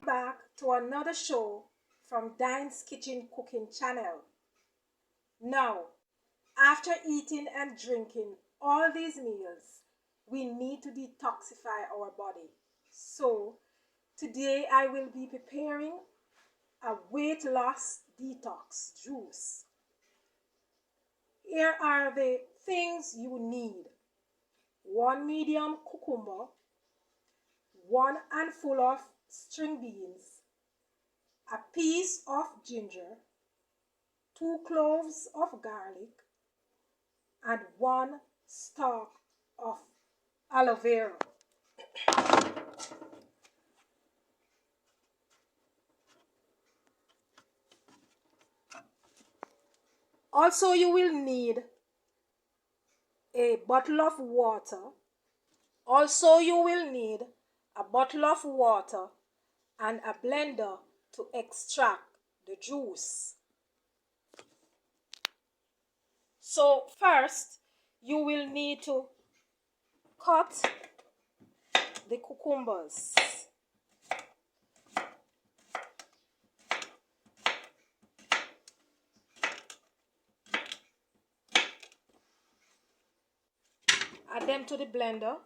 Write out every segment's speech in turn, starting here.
Back to another show from Dine's Kitchen Cooking Channel. Now, after eating and drinking all these meals, we need to detoxify our body. So, today I will be preparing a weight loss detox juice. Here are the things you need: one medium cucumber, one handful of string beans, a piece of ginger, 2 cloves of garlic, and one stalk of aloe vera. Also, you will need a bottle of water. Also, you will need a bottle of water and a blender to extract the juice. So first, you will need to cut the cucumbers. Add them to the blender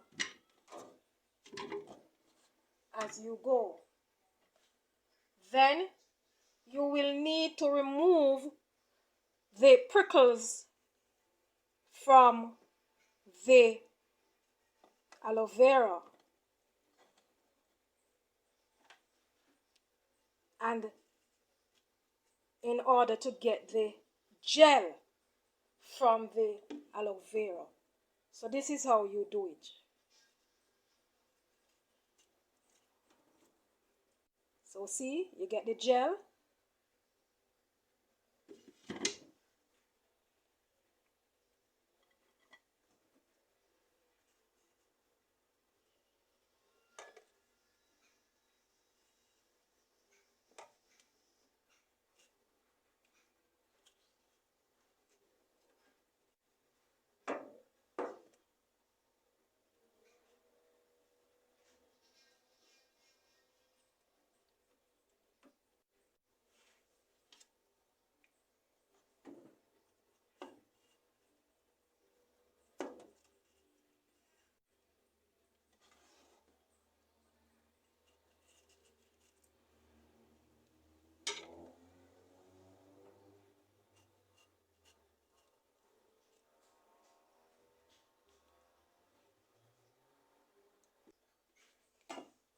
as you go. Then you will need to remove the prickles from the aloe vera, and in order to get the gel from the aloe vera. So this is how you do it. So see, you get the gel.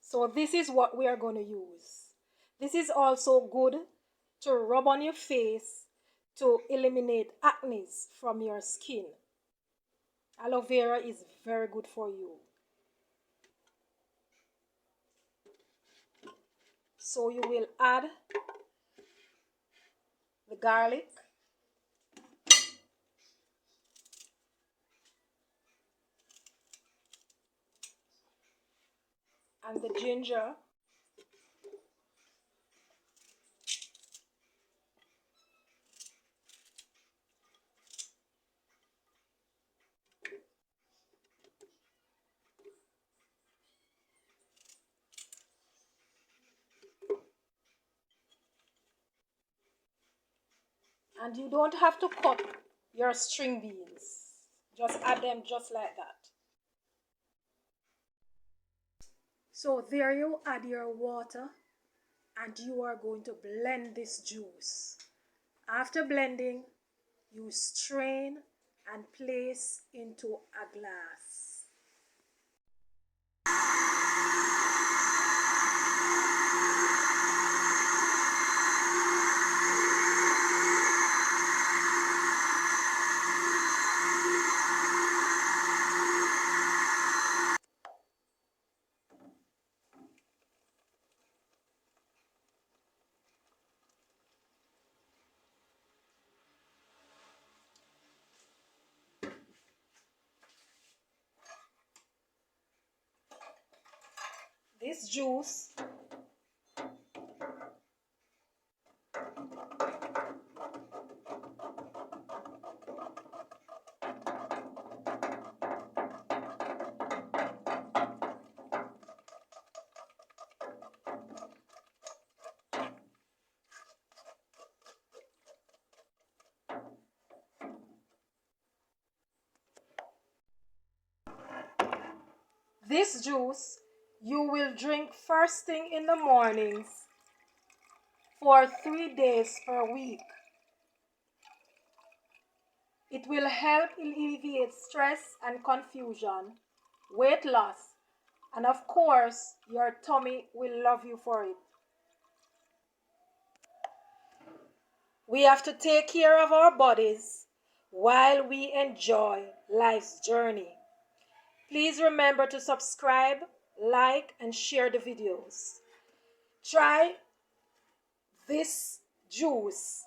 So this is what we are going to use. This is also good to rub on your face to eliminate acne from your skin. Aloe vera is very good for you. So you will add the garlic, and the ginger, and you don't have to cut your string beans. Just add them just like that. So there you add your water, and you are going to blend this juice. After blending, you strain and place into a glass. this juice This juice you will drink first thing in the mornings for 3 days per week. It will help alleviate stress and confusion, weight loss, and of course, your tummy will love you for it. We have to take care of our bodies while we enjoy life's journey. Please remember to subscribe, like, and share the videos. Try this juice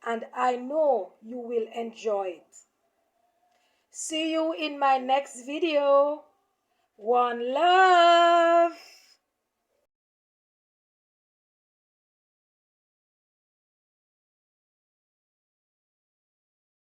and I know you will enjoy it. See you in my next video. One love.